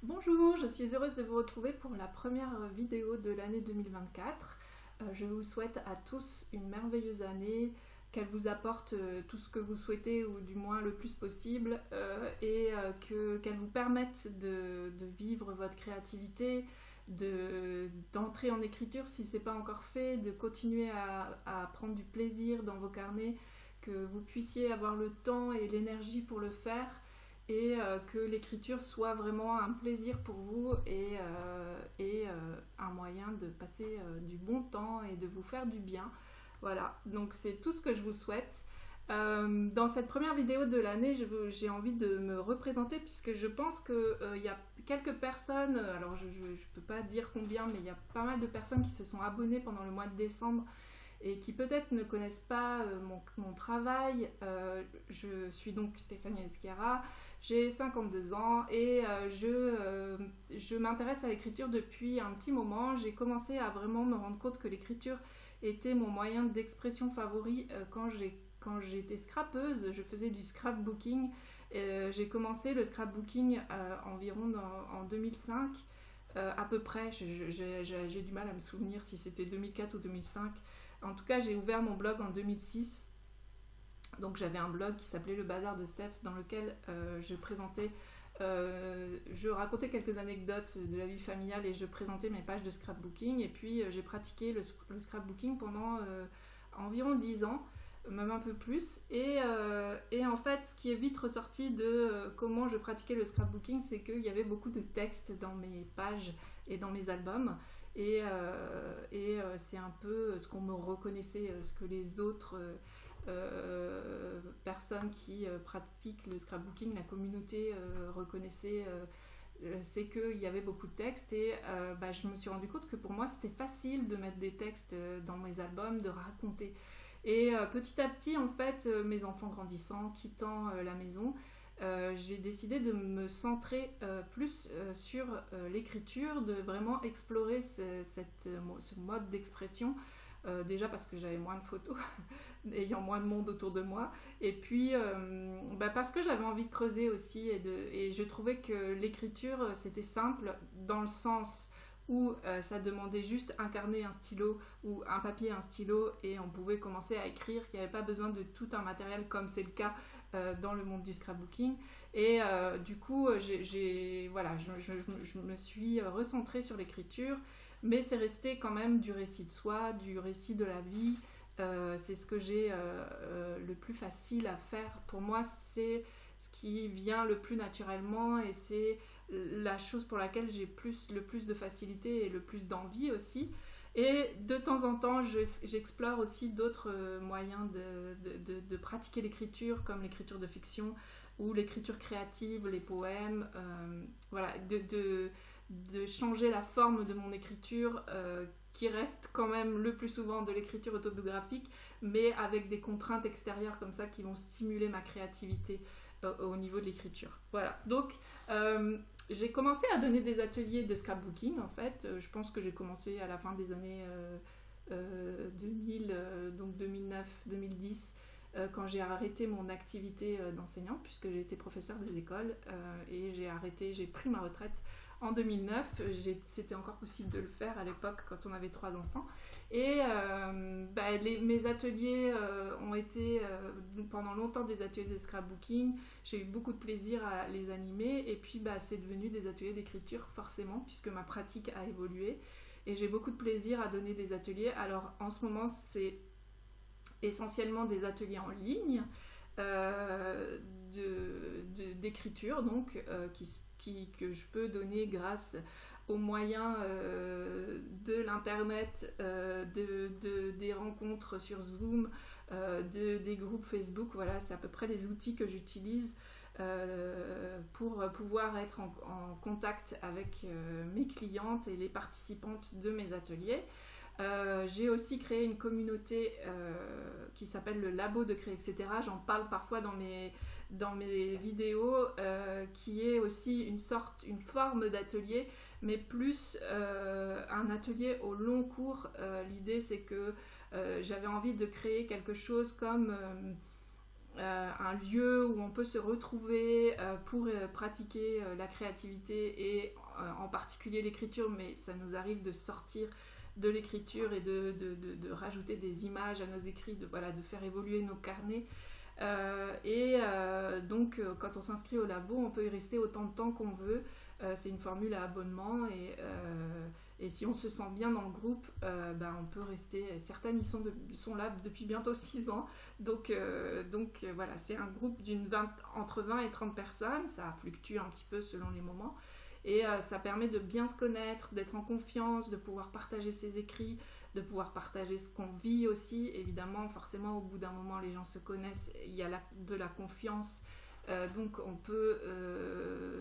Bonjour, je suis heureuse de vous retrouver pour la première vidéo de l'année 2024. Je vous souhaite à tous une merveilleuse année, qu'elle vous apporte tout ce que vous souhaitez ou du moins le plus possible qu'elle vous permette de vivre votre créativité, d'entrer en écriture si ce n'est pas encore fait, de continuer à prendre du plaisir dans vos carnets, que vous puissiez avoir le temps et l'énergie pour le faire que l'écriture soit vraiment un plaisir pour vous un moyen de passer du bon temps et de vous faire du bien. Voilà, donc c'est tout ce que je vous souhaite. Dans cette première vidéo de l'année, j'ai envie de me représenter puisque je pense qu'il y a quelques personnes, alors je ne peux pas dire combien, mais il y a pas mal de personnes qui se sont abonnées pendant le mois de décembre et qui peut-être ne connaissent pas mon travail. Je suis donc Stéphanie Eschiara, j'ai 52 ans et je m'intéresse à l'écriture depuis un petit moment. J'ai commencé à vraiment me rendre compte que l'écriture était mon moyen d'expression favori quand j'étais scrappeuse. Je faisais du scrapbooking. J'ai commencé le scrapbooking environ en 2005. À peu près, j'ai du mal à me souvenir si c'était 2004 ou 2005. En tout cas, j'ai ouvert mon blog en 2006. Donc j'avais un blog qui s'appelait Le Bazar de Steph dans lequel je racontais quelques anecdotes de la vie familiale et je présentais mes pages de scrapbooking. Et puis j'ai pratiqué le scrapbooking pendant environ 10 ans, même un peu plus. Et en fait, ce qui est vite ressorti de comment je pratiquais le scrapbooking, c'est qu'il y avait beaucoup de textes dans mes pages et dans mes albums. C'est un peu ce qu'on me reconnaissait, ce que les autres personnes qui pratiquent le scrapbooking, la communauté reconnaissait, c'est qu'il y avait beaucoup de textes et je me suis rendu compte que pour moi c'était facile de mettre des textes dans mes albums, de raconter. Et petit à petit, en fait, mes enfants grandissant, quittant la maison, j'ai décidé de me centrer plus sur l'écriture, de vraiment explorer ce mode d'expression. Déjà parce que j'avais moins de photos, ayant moins de monde autour de moi, et puis parce que j'avais envie de creuser aussi, et je trouvais que l'écriture c'était simple dans le sens où ça demandait juste un carnet, un stylo, ou un papier, un stylo, et on pouvait commencer à écrire, qu'il n'y avait pas besoin de tout un matériel comme c'est le cas dans le monde du scrapbooking. Et du coup, je me suis recentrée sur l'écriture, mais c'est resté quand même du récit de soi, du récit de la vie. C'est ce que j'ai le plus facile à faire. Pour moi, c'est ce qui vient le plus naturellement et c'est la chose pour laquelle j'ai le plus de facilité et le plus d'envie aussi. Et de temps en temps, j'explore aussi d'autres moyens de pratiquer l'écriture, comme l'écriture de fiction ou l'écriture créative, les poèmes. Voilà, de changer la forme de mon écriture qui reste quand même le plus souvent de l'écriture autobiographique, mais avec des contraintes extérieures comme ça qui vont stimuler ma créativité au niveau de l'écriture. Voilà, donc j'ai commencé à donner des ateliers de scrapbooking en fait. Je pense que j'ai commencé à la fin des années 2000, donc 2009-2010, quand j'ai arrêté mon activité d'enseignant, puisque j'ai été professeure des écoles et j'ai pris ma retraite en 2009. C'était encore possible de le faire à l'époque quand on avait 3 enfants. Et mes ateliers ont été pendant longtemps des ateliers de scrapbooking. J'ai eu beaucoup de plaisir à les animer. Et puis c'est devenu des ateliers d'écriture forcément, puisque ma pratique a évolué. Et j'ai beaucoup de plaisir à donner des ateliers. Alors en ce moment, c'est essentiellement des ateliers en ligne d'écriture, donc que je peux donner grâce aux moyens de l'internet, des rencontres sur Zoom, des groupes Facebook. Voilà, c'est à peu près les outils que j'utilise pour pouvoir être en contact avec mes clientes et les participantes de mes ateliers. J'ai aussi créé une communauté qui s'appelle le Labo de Créer, etc. J'en parle parfois dans mes vidéos, qui est aussi une forme d'atelier, mais plus un atelier au long cours. L'idée, c'est que j'avais envie de créer quelque chose comme un lieu où on peut se retrouver pour pratiquer la créativité et en particulier l'écriture, mais ça nous arrive de sortir de l'écriture et de rajouter des images à nos écrits, de faire évoluer nos carnets. Donc quand on s'inscrit au labo, on peut y rester autant de temps qu'on veut. C'est une formule à abonnement et si on se sent bien dans le groupe, on peut rester. Certaines sont là depuis bientôt 6 ans. Donc voilà, c'est un groupe entre 20 et 30 personnes. Ça fluctue un petit peu selon les moments. Et ça permet de bien se connaître, d'être en confiance, de pouvoir partager ses écrits, de pouvoir partager ce qu'on vit aussi. Évidemment, forcément, au bout d'un moment, les gens se connaissent, il y a de la confiance. Donc on peut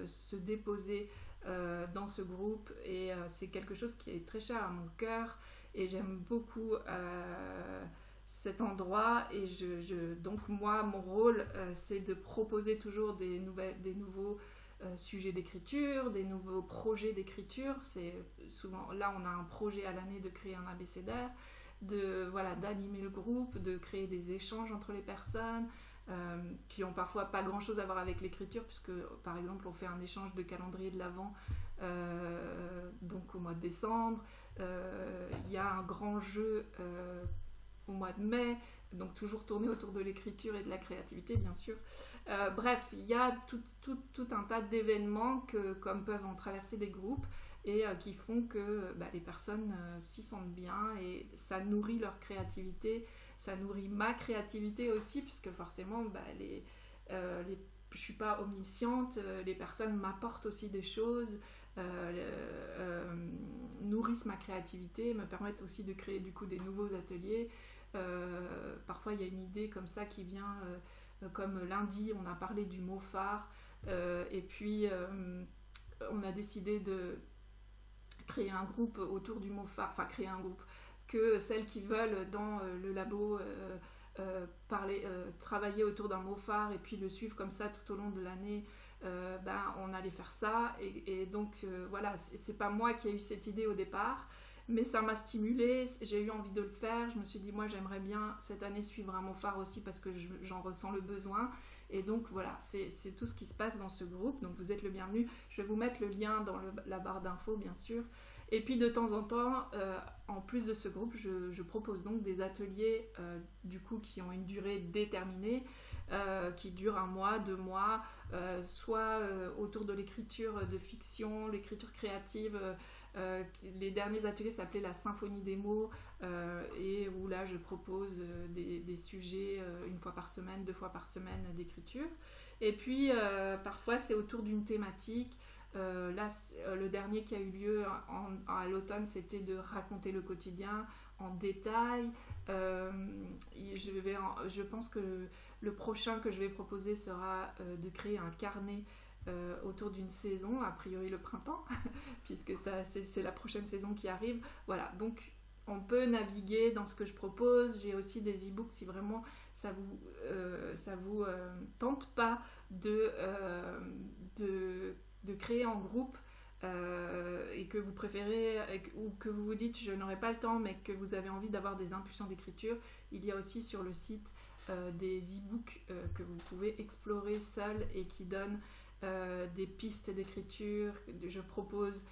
se déposer dans ce groupe et c'est quelque chose qui est très cher à mon cœur et j'aime beaucoup cet endroit et donc moi mon rôle c'est de proposer toujours des nouveaux sujets d'écriture, des nouveaux projets d'écriture. C'est souvent là on a un projet à l'année de créer un abécédaire, d'animer le groupe, de créer des échanges entre les personnes qui ont parfois pas grand chose à voir avec l'écriture, puisque par exemple on fait un échange de calendrier de l'Avent donc au mois de décembre. Il y a un grand jeu au mois de mai, donc toujours tourné autour de l'écriture et de la créativité bien sûr. Bref, il y a tout un tas d'événements comme peuvent en traverser des groupes et qui font que les personnes s'y sentent bien et ça nourrit leur créativité, ça nourrit ma créativité aussi, puisque forcément je suis pas omnisciente, les personnes m'apportent aussi des choses, nourrissent ma créativité, me permettent aussi de créer du coup des nouveaux ateliers. Parfois il y a une idée comme ça qui vient, comme lundi on a parlé du mot phare, et puis on a décidé de créer un groupe autour du mot phare, enfin créer un groupe, que celles qui veulent dans le labo travailler autour d'un mot phare et puis le suivre comme ça tout au long de l'année, on allait faire ça et donc voilà, c'est pas moi qui ai eu cette idée au départ, mais ça m'a stimulée, j'ai eu envie de le faire. Je me suis dit moi j'aimerais bien cette année suivre un mot phare aussi parce que j'en ressens le besoin. Et donc voilà, c'est tout ce qui se passe dans ce groupe, donc vous êtes le bienvenu. Je vais vous mettre le lien dans la barre d'infos bien sûr. Et puis de temps en temps, en plus de ce groupe, je propose donc des ateliers du coup qui ont une durée déterminée, qui durent 1 mois, 2 mois, soit autour de l'écriture de fiction, l'écriture créative. Les derniers ateliers s'appelaient la symphonie des mots et où là je propose des sujets 1 fois par semaine, 2 fois par semaine d'écriture. Et puis parfois c'est autour d'une thématique. Là, le dernier qui a eu lieu à l'automne, c'était de raconter le quotidien en détail. Je pense que le prochain que je vais proposer sera de créer un carnet autour d'une saison, a priori le printemps, puisque c'est la prochaine saison qui arrive. Voilà, donc on peut naviguer dans ce que je propose. J'ai aussi des e-books si vraiment ça vous tente pas de créer en groupe et que vous préférez ou que vous vous dites je n'aurai pas le temps mais que vous avez envie d'avoir des impulsions d'écriture, il y a aussi sur le site des e-books que vous pouvez explorer seul et qui donnent des pistes d'écriture. Je propose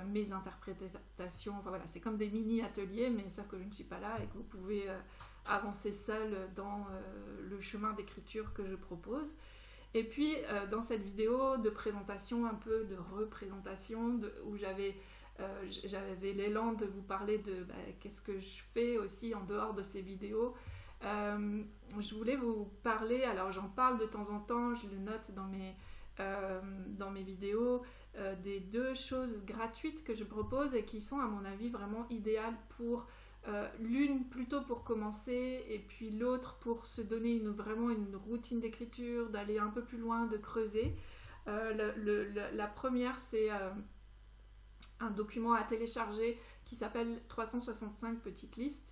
mes interprétations, enfin voilà, c'est comme des mini-ateliers, mais ça que je ne suis pas là et que vous pouvez avancer seul dans le chemin d'écriture que je propose. Et puis dans cette vidéo de présentation, un peu de représentation, où j'avais l'élan de vous parler de qu'est-ce que je fais aussi en dehors de ces vidéos. Je voulais vous parler, alors j'en parle de temps en temps, je le note dans mes vidéos, des 2 choses gratuites que je propose et qui sont à mon avis vraiment idéales pour l'une plutôt pour commencer et puis l'autre pour se donner vraiment une routine d'écriture, d'aller un peu plus loin, de creuser. La première c'est un document à télécharger qui s'appelle 365 petites listes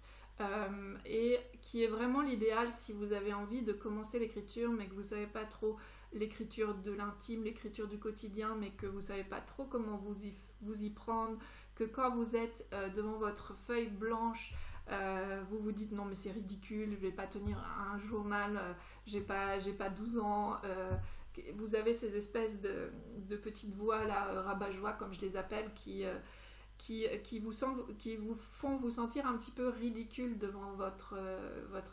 et qui est vraiment l'idéal si vous avez envie de commencer l'écriture mais que vous ne savez pas trop l'écriture de l'intime, l'écriture du quotidien, mais que vous ne savez pas trop comment vous y prendre, que quand vous êtes devant votre feuille blanche vous vous dites non mais c'est ridicule, je vais pas tenir un journal, j'ai pas 12 ans. Vous avez ces espèces de petites voix là, rabat-joie comme je les appelle, qui vous font vous sentir un petit peu ridicule devant votre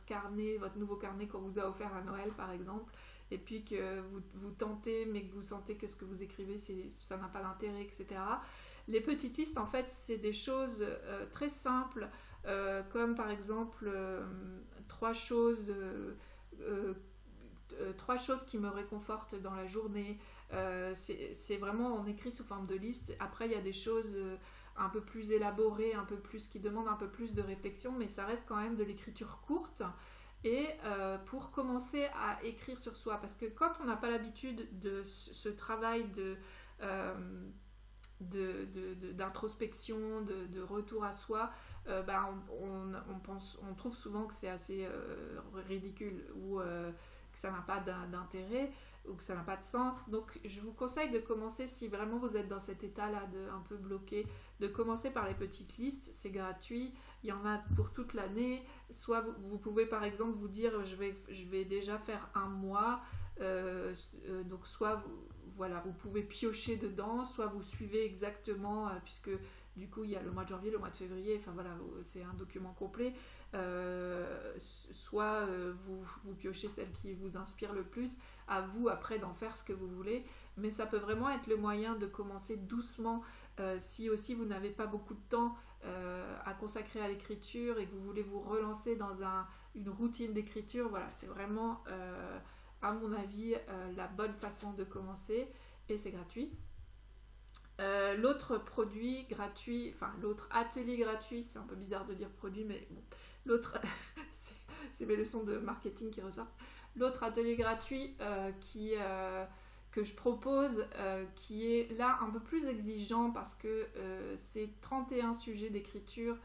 carnet, votre nouveau carnet qu'on vous a offert à Noël par exemple, et puis que vous tentez mais que vous sentez que ce que vous écrivez ça n'a pas d'intérêt, etc. Les petites listes en fait c'est des choses très simples, comme par exemple trois choses qui me réconfortent dans la journée. C'est vraiment, on écrit sous forme de liste. Après il y a des choses un peu plus élaborées, un peu plus, qui demandent un peu plus de réflexion, mais ça reste quand même de l'écriture courte. Et pour commencer à écrire sur soi, parce que quand on n'a pas l'habitude de ce travail d'introspection, de retour à soi, on trouve souvent que c'est assez ridicule, ou que ça n'a pas d'intérêt, ou que ça n'a pas de sens. Donc je vous conseille de commencer, si vraiment vous êtes dans cet état-là un peu bloqué, de commencer par les petites listes. C'est gratuit, il y en a pour toute l'année. Soit vous pouvez par exemple vous dire je vais déjà faire un mois, donc soit vous pouvez piocher dedans, soit vous suivez exactement, puisque du coup il y a le mois de janvier, le mois de février, enfin voilà, c'est un document complet. Soit vous piochez celle qui vous inspire le plus, à vous après d'en faire ce que vous voulez, mais ça peut vraiment être le moyen de commencer doucement. Si aussi vous n'avez pas beaucoup de temps à consacrer à l'écriture et que vous voulez vous relancer dans une routine d'écriture, voilà, c'est vraiment à mon avis la bonne façon de commencer, et c'est gratuit. L'autre produit gratuit, enfin l'autre atelier gratuit, c'est un peu bizarre de dire produit, mais bon, l'autre, c'est mes leçons de marketing qui ressortent. L'autre atelier gratuit que je propose, qui est là un peu plus exigeant parce que c'est 31 sujets d'écriture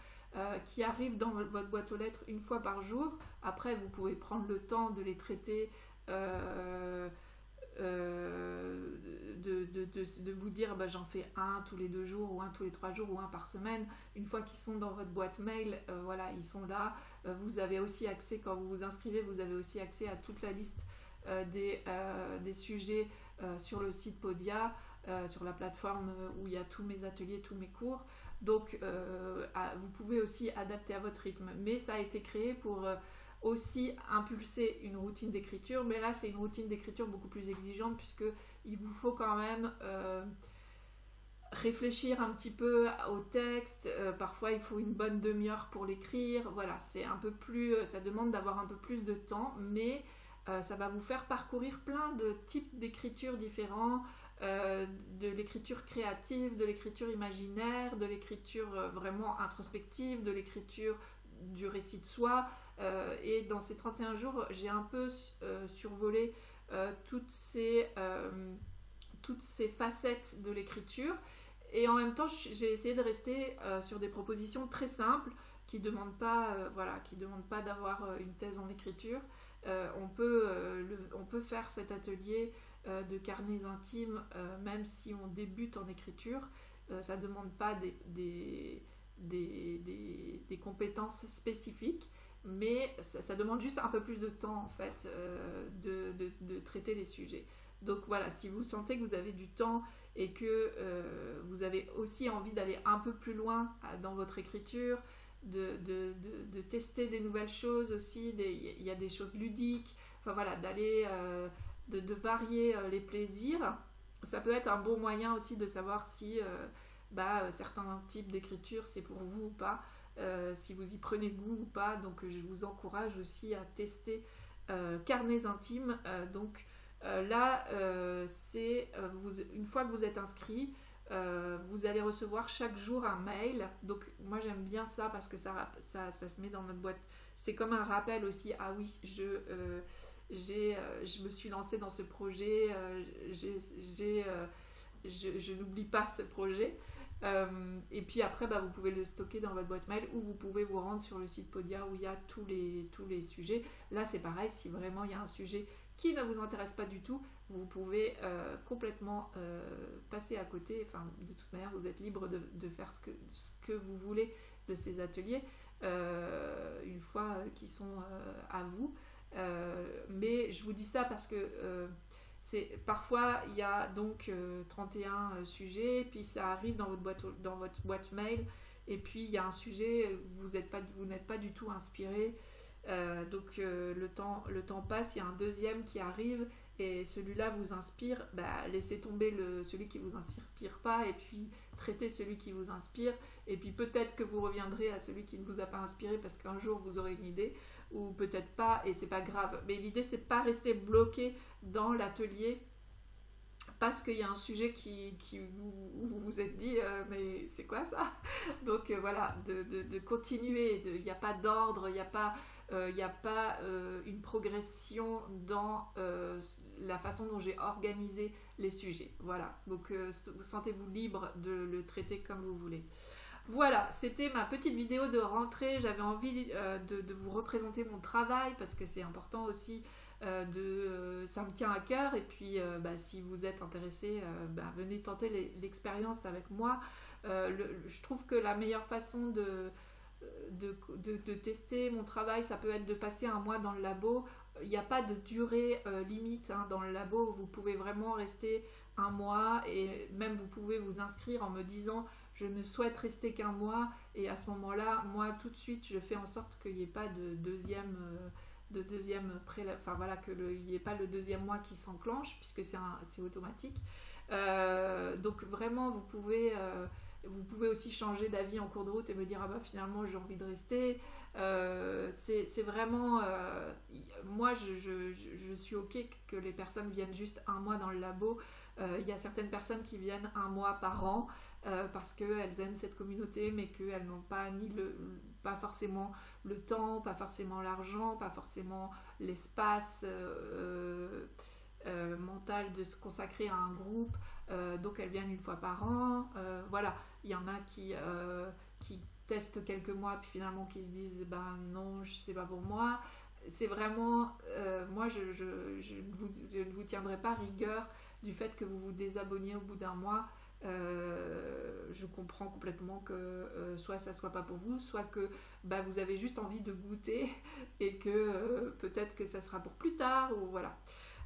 qui arrivent dans votre boîte aux lettres une fois par jour. Après, vous pouvez prendre le temps de les traiter, de vous dire j'en fais un tous les 2 jours, ou un tous les 3 jours, ou un par semaine. Une fois qu'ils sont dans votre boîte mail, voilà, ils sont là. Vous avez aussi accès, quand vous vous inscrivez, vous avez aussi accès à toute la liste des sujets sur le site Podia, sur la plateforme où il y a tous mes ateliers, tous mes cours. Donc vous pouvez aussi adapter à votre rythme, mais ça a été créé pour aussi impulser une routine d'écriture, mais là c'est une routine d'écriture beaucoup plus exigeante, puisque il vous faut quand même réfléchir un petit peu au texte. Parfois il faut une bonne demi-heure pour l'écrire. Voilà, c'est un peu plus, ça demande d'avoir un peu plus de temps, mais ça va vous faire parcourir plein de types d'écriture différents, de l'écriture créative, de l'écriture imaginaire, de l'écriture vraiment introspective, de l'écriture du récit de soi. Et dans ces 31 jours, j'ai un peu survolé toutes ces facettes de l'écriture. Et en même temps, j'ai essayé de rester sur des propositions très simples qui ne demandent pas, d'avoir une thèse en écriture. On peut faire cet atelier de carnets intimes même si on débute en écriture. Ça ne demande pas des compétences spécifiques, mais ça demande juste un peu plus de temps en fait de traiter les sujets. Donc voilà, si vous sentez que vous avez du temps et que vous avez aussi envie d'aller un peu plus loin dans votre écriture, de tester des nouvelles choses aussi, il y a des choses ludiques, enfin voilà, d'aller de varier les plaisirs. Ça peut être un bon moyen aussi de savoir si certains types d'écriture c'est pour vous ou pas, si vous y prenez goût ou pas. Donc je vous encourage aussi à tester Carnets intimes. Une fois que vous êtes inscrit, vous allez recevoir chaque jour un mail. Donc moi j'aime bien ça parce que ça se met dans notre boîte. C'est comme un rappel aussi. Ah oui, je me suis lancée dans ce projet. Je n'oublie pas ce projet. Et puis après, vous pouvez le stocker dans votre boîte mail, ou vous pouvez vous rendre sur le site Podia où il y a tous les sujets. Là, c'est pareil. Si vraiment il y a un sujet qui ne vous intéresse pas du tout, vous pouvez complètement passer à côté. Enfin, de toute manière, vous êtes libre de faire ce que vous voulez de ces ateliers. une fois qu'ils sont à vous. Mais je vous dis ça parce que parfois il y a donc 31 sujets, puis ça arrive dans votre boîte mail, et puis il y a un sujet, vous n'êtes pas du tout inspiré, donc le temps passe, il y a un deuxième qui arrive, et celui-là vous inspire, laissez tomber celui qui vous inspire pas, et puis traitez celui qui vous inspire, et puis peut-être que vous reviendrez à celui qui ne vous a pas inspiré parce qu'un jour vous aurez une idée, ou peut-être pas, et c'est pas grave. Mais l'idée, c'est pas rester bloqué dans l'atelier parce qu'il y a un sujet où vous vous êtes dit mais c'est quoi ça? Donc voilà, de continuer, il n'y a pas d'ordre, il n'y a pas, une progression dans la façon dont j'ai organisé les sujets. Voilà, donc sentez-vous libre de le traiter comme vous voulez. Voilà, c'était ma petite vidéo de rentrée. J'avais envie de vous représenter mon travail parce que c'est important aussi. Ça me tient à cœur, et puis si vous êtes intéressé, venez tenter l'expérience avec moi. Je trouve que la meilleure façon de tester mon travail, ça peut être de passer un mois dans le labo. Il n'y a pas de durée limite dans le labo. Vous pouvez vraiment rester un mois, et même vous pouvez vous inscrire en me disant je ne souhaite rester qu'un mois, et à ce moment-là, moi tout de suite je fais en sorte qu'il n'y ait pas de deuxième enfin voilà, qu'il n'y ait pas le deuxième mois qui s'enclenche, puisque c'est automatique. Donc vraiment vous pouvez aussi changer d'avis en cours de route et me dire finalement j'ai envie de rester. C'est vraiment moi je suis ok que les personnes viennent juste un mois dans le labo. Il y a certaines personnes qui viennent un mois par an parce qu'elles aiment cette communauté, mais qu'elles n'ont pas pas forcément le temps, pas forcément l'argent, pas forcément l'espace mental de se consacrer à un groupe, donc elles viennent une fois par an. Voilà, il y en a qui testent quelques mois puis finalement qui se disent non, c'est pas pour moi. C'est vraiment moi je ne vous tiendrai pas rigueur du fait que vous vous désabonniez au bout d'un mois. Je comprends complètement que soit ça soit pas pour vous, soit que vous avez juste envie de goûter et que peut-être que ça sera pour plus tard, ou voilà.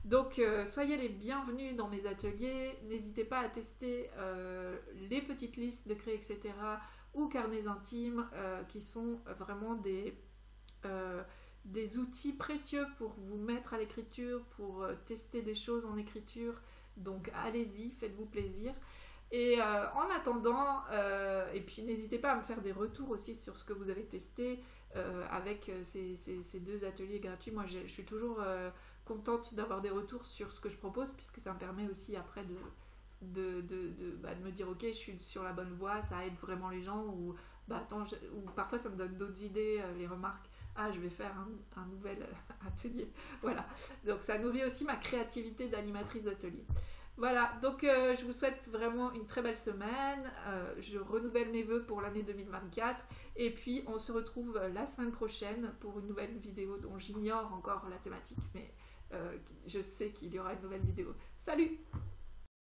Donc soyez les bienvenus dans mes ateliers. N'hésitez pas à tester les petites listes de créer, etc., ou carnets intimes, qui sont vraiment des outils précieux pour vous mettre à l'écriture, pour tester des choses en écriture. Donc allez-y, faites-vous plaisir. Et en attendant, et puis n'hésitez pas à me faire des retours aussi sur ce que vous avez testé avec ces 2 ateliers gratuits. Moi je suis toujours contente d'avoir des retours sur ce que je propose, puisque ça me permet aussi après de me dire ok, je suis sur la bonne voie, ça aide vraiment les gens, ou parfois ça me donne d'autres idées, les remarques, je vais faire un nouvel atelier. Voilà, donc ça nourrit aussi ma créativité d'animatrice d'atelier. Voilà, donc je vous souhaite vraiment une très belle semaine. Je renouvelle mes vœux pour l'année 2024. Et puis on se retrouve la semaine prochaine pour une nouvelle vidéo dont j'ignore encore la thématique. Mais je sais qu'il y aura une nouvelle vidéo. Salut!